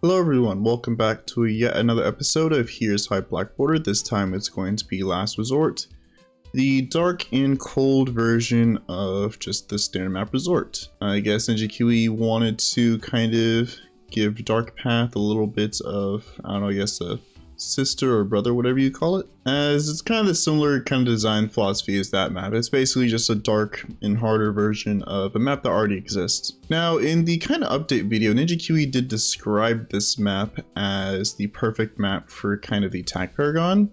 Hello everyone, welcome back to yet another episode of Here's High Black Border. This time it's going to be Last Resort, the dark and cold version of just the standard map resort. I guess NGQE wanted to kind of give Dark Path a little bit of, I don't know, I guess a sister or brother, whatever you call it, as it's kind of a similar kind of design philosophy as that map. It's basically just a dark and harder version of a map that already exists. Now, in the kind of update video, NinjaQE did describe this map as the perfect map for kind of the Attack Paragon,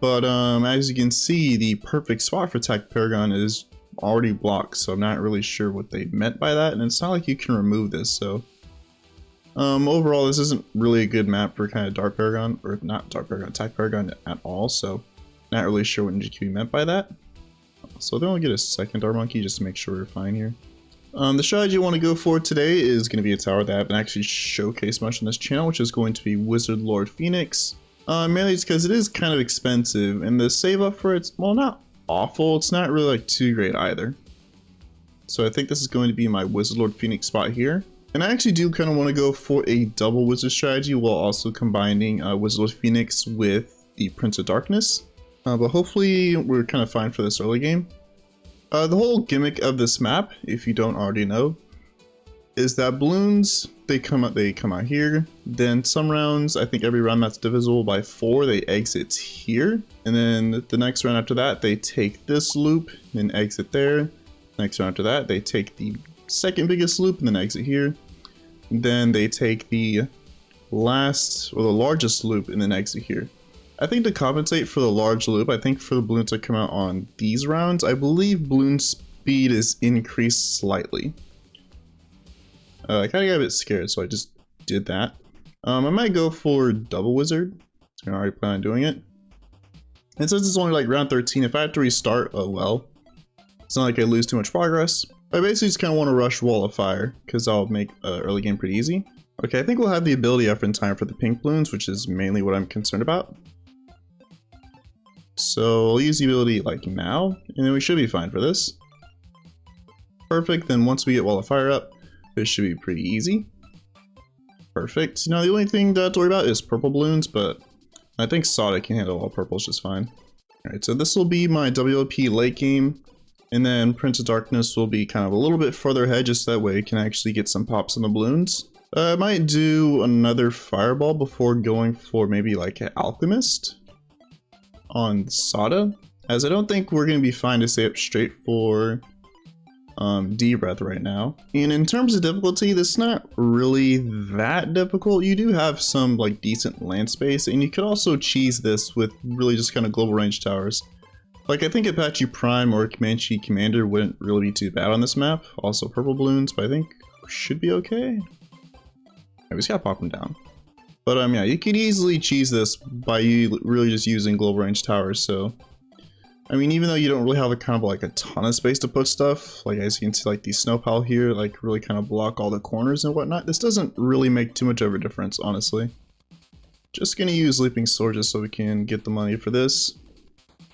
but as you can see, the perfect spot for Attack Paragon is already blocked, so I'm not really sure what they meant by that, and it's not like you can remove this, so overall, this isn't really a good map for kind of Dark Paragon, or not Dark Paragon, Attack Paragon at all, so not really sure what NGQE meant by that. So then we'll get a second Dark Monkey just to make sure we're fine here. The strategy I want to go for today is going to be a tower that I haven't actually showcased much on this channel, which is going to be Wizard Lord Phoenix. Mainly just because it is kind of expensive, and the save up for it's, well, not awful, it's not really like too great either. So I think this is going to be my Wizard Lord Phoenix spot here. And I actually do kind of want to go for a double wizard strategy while also combining Wizard Lord Phoenix with the Prince of Darkness. But hopefully we're kind of fine for this early game. The whole gimmick of this map, if you don't already know, is that balloons, they come out here. Then some rounds, I think every round that's divisible by 4, they exit here. And then the next round after that, they take this loop and exit there. Next round after that, they take the second biggest loop and then exit here. Then they take the last or the largest loop and then exit here. I think to compensate for the large loop, I think for the balloons that come out on these rounds, I believe balloon speed is increased slightly. I kind of got a bit scared, so I just did that. I might go for double wizard. I already plan on doing it. And since it's only like round 13, if I have to restart, oh well. It's not like I lose too much progress. I basically just kind of want to rush Wall of Fire, because I'll make early game pretty easy. Okay, I think we'll have the ability up in time for the pink balloons, which is mainly what I'm concerned about. So I'll use the ability like now, and then we should be fine for this. Perfect, then once we get Wall of Fire up, this should be pretty easy. Perfect. Now the only thing to worry about is purple balloons, but I think Sonic can handle all purples just fine. Alright, so this will be my WLP late game. And then Prince of Darkness will be kind of a little bit further ahead, just that way we can actually get some pops on the balloons. I might do another Fireball before going for maybe like an Alchemist on Sada, as I don't think we're going to be fine to stay up straight for D-Breath right now. And in terms of difficulty, this is not really that difficult. You do have some like decent land space, and you could also cheese this with really just kind of global range towers. Like, I think Apache Prime or Comanche Commander wouldn't really be too bad on this map. Also purple balloons, but I think should be okay. I just gotta pop them down. But yeah, you could easily cheese this by you really just using global range towers, so. I mean, even though you don't really have a kind of like a ton of space to put stuff, like as you can see, like the snow pile here, like really kind of block all the corners and whatnot, this doesn't really make too much of a difference, honestly. Just gonna use Leaping Sword just so we can get the money for this.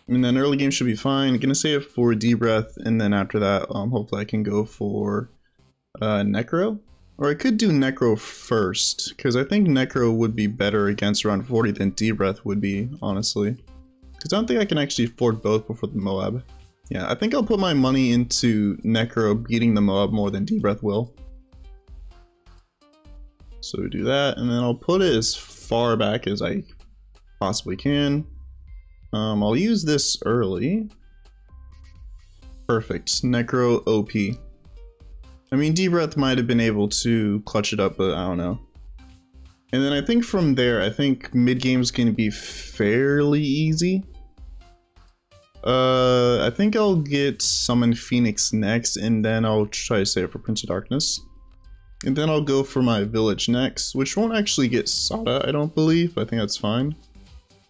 And then early game should be fine. Gonna save it for D-Breath, and then after that, hopefully I can go for Necro. Or I could do Necro first, because I think Necro would be better against round 40 than D-Breath would be, honestly. Because I don't think I can actually afford both before the Moab. Yeah, I think I'll put my money into Necro beating the Moab more than D-Breath will. So do that, and then I'll put it as far back as I possibly can. I'll use this early. Perfect. Necro OP. I mean, D-Breath might have been able to clutch it up, but I don't know. And then I think from there, I think mid-game is going to be fairly easy. I think I'll get Summon Phoenix next, and then I'll try to save it for Prince of Darkness. And then I'll go for my village next, which won't actually get Sada, I don't believe, but I think that's fine.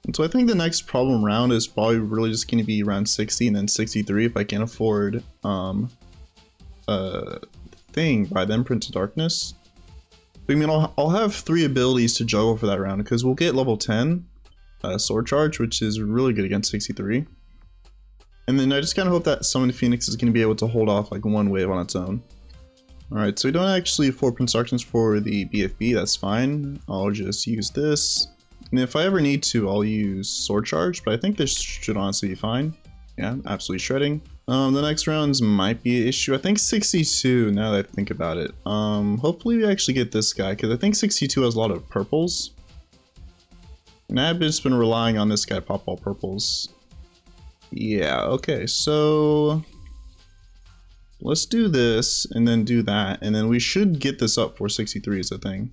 And so I think the next problem round is probably really just going to be around 60 and then 63 if I can't afford thing by then, Prince of Darkness. But I mean, I'll have 3 abilities to juggle for that round, because we'll get level 10 Sword Charge, which is really good against 63. And then I just kind of hope that Summon Phoenix is going to be able to hold off like one wave on its own. Alright, so we don't actually afford instructions for the BFB, that's fine. I'll just use this. And if I ever need to, I'll use Sword Charge, but I think this should honestly be fine. Yeah, absolutely shredding. The next rounds might be an issue. I think 62, now that I think about it. Hopefully we actually get this guy, because I think 62 has a lot of purples. And I've just been relying on this guy to pop all purples. Yeah, okay, so let's do this, and then do that, and then we should get this up for 63 is the thing.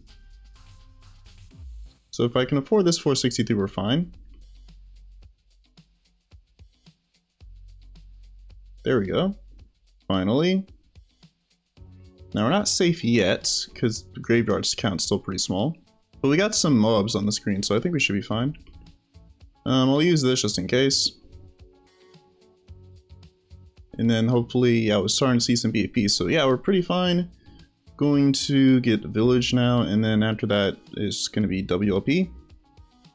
So if I can afford this 463, we're fine. There we go. Finally. Now we're not safe yet, because the graveyard's count's still pretty small. But we got some mobs on the screen, so I think we should be fine. I'll use this just in case. And then hopefully, yeah, we're starting to see some BFP, so yeah, we're pretty fine. Going to get Village now, and then after that is going to be WLP.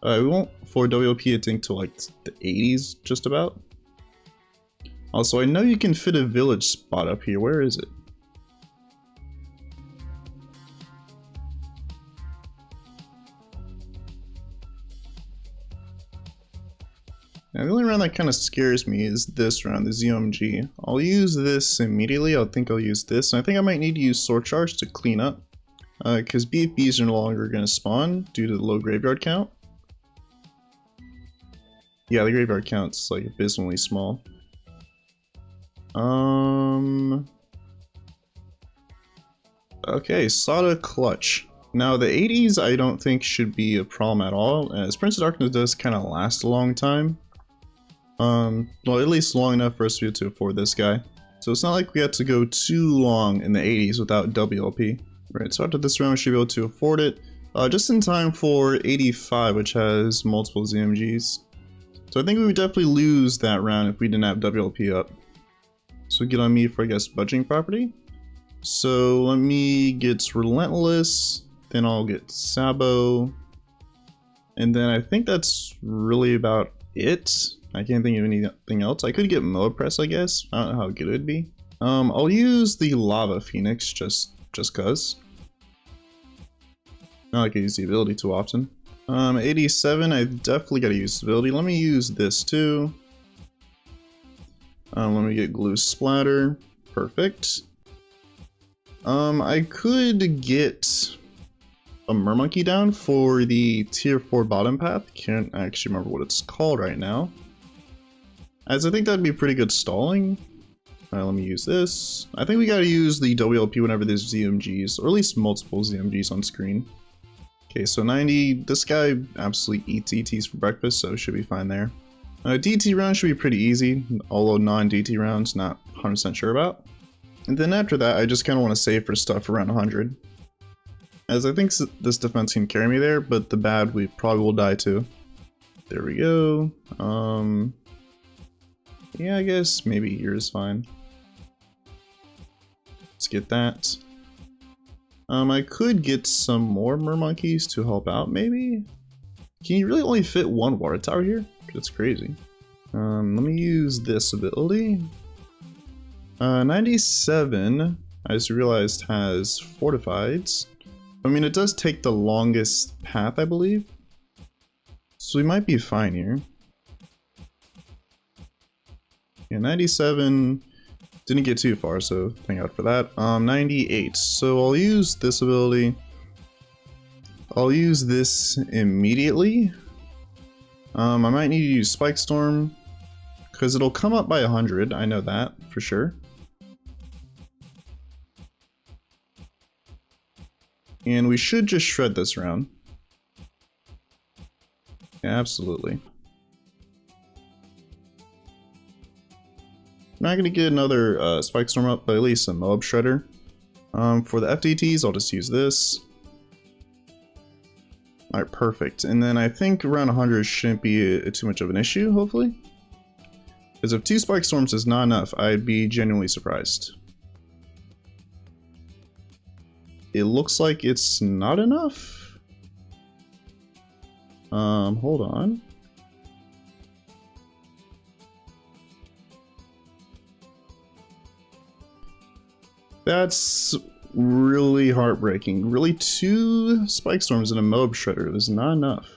We won't afford WLP, I think, till like the 80s, just about. Also, I know you can fit a village spot up here. Where is it? Now, the only round that kind of scares me is this round, the ZOMG. I'll use this immediately. I think I'll use this. And I think I might need to use Sword Charge to clean up. Because BFBs are no longer going to spawn due to the low graveyard count. Yeah, the graveyard count's like abysmally small. Okay, Sada Clutch. Now the 80s I don't think should be a problem at all, as Prince of Darkness does kind of last a long time. Well, at least long enough for us to be able to afford this guy. So it's not like we have to go too long in the 80s without WLP. Right, so after this round we should be able to afford it. Just in time for 85, which has multiple ZMGs. So I think we would definitely lose that round if we didn't have WLP up. So get on me for, I guess, budgeting property. So let me get Relentless, then I'll get Sabo. And then I think that's really about it. I can't think of anything else. I could get Moa Press, I guess. I don't know how good it would be. I'll use the Lava Phoenix just cause. Not like I use the ability too often. 87, I definitely gotta use the ability. Let me use this too. Let me get Glue Splatter. Perfect. I could get a Mermonkey down for the tier 4 bottom path. Can't actually remember what it's called right now. As I think that'd be pretty good stalling. Let me use this. I think we gotta use the WLP whenever there's ZMGs, or at least multiple ZMGs on screen. Okay, so 90, this guy absolutely eats ETs for breakfast, so should be fine there. DT round should be pretty easy, although non-DT rounds not 100% sure about. And then after that, I just kind of want to save for stuff around 100. As I think this defense can carry me there, but the bad we probably will die too. There we go. Yeah, I guess maybe here is fine. Let's get that. I could get some more Mermonkeys to help out, maybe? Can you really only fit one water tower here? That's crazy. Let me use this ability. 97, I just realized, has Fortifieds. I mean, it does take the longest path, I believe. So we might be fine here. Yeah, 97 didn't get too far, so thank God for that. 98, so I'll use this ability. I'll use this immediately. I might need to use Spike Storm, because it'll come up by 100, I know that, for sure. And we should just shred this round. Yeah, absolutely. I'm not going to get another Spike Storm up, but at least a Mob Shredder. For the FDTs, I'll just use this. Alright, perfect. And then I think around 100 shouldn't be too much of an issue, hopefully. Because if 2 Spike Storms is not enough, I'd be genuinely surprised. It looks like it's not enough. Hold on. That's really heartbreaking. Really, 2 Spike Storms and a Moab Shredder is not enough.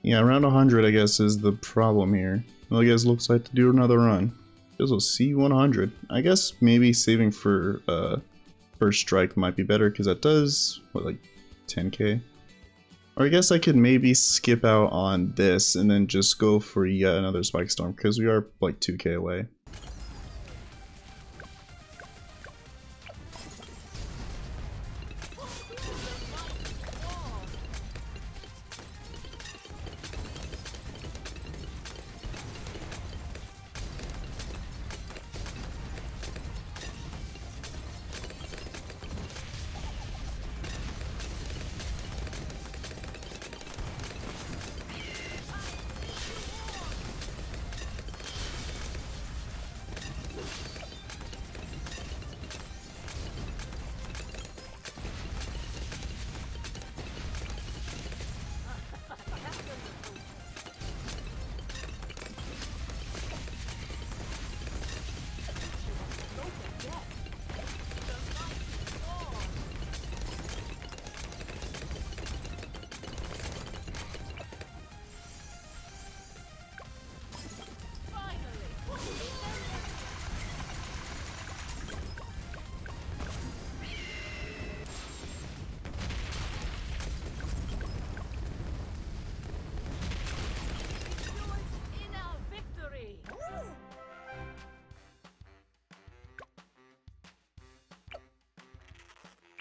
Yeah, around 100 I guess is the problem here. Well, I guess looks like to do another run. This will see 100. I guess maybe saving for first strike might be better because that does, what, like 10k? Or I guess I could maybe skip out on this and then just go for yet another Spike Storm because we are like 2k away.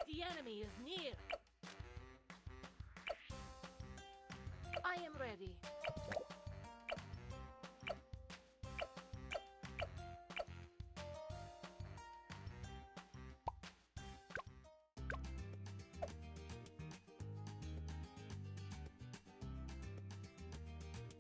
The enemy is near. I am ready.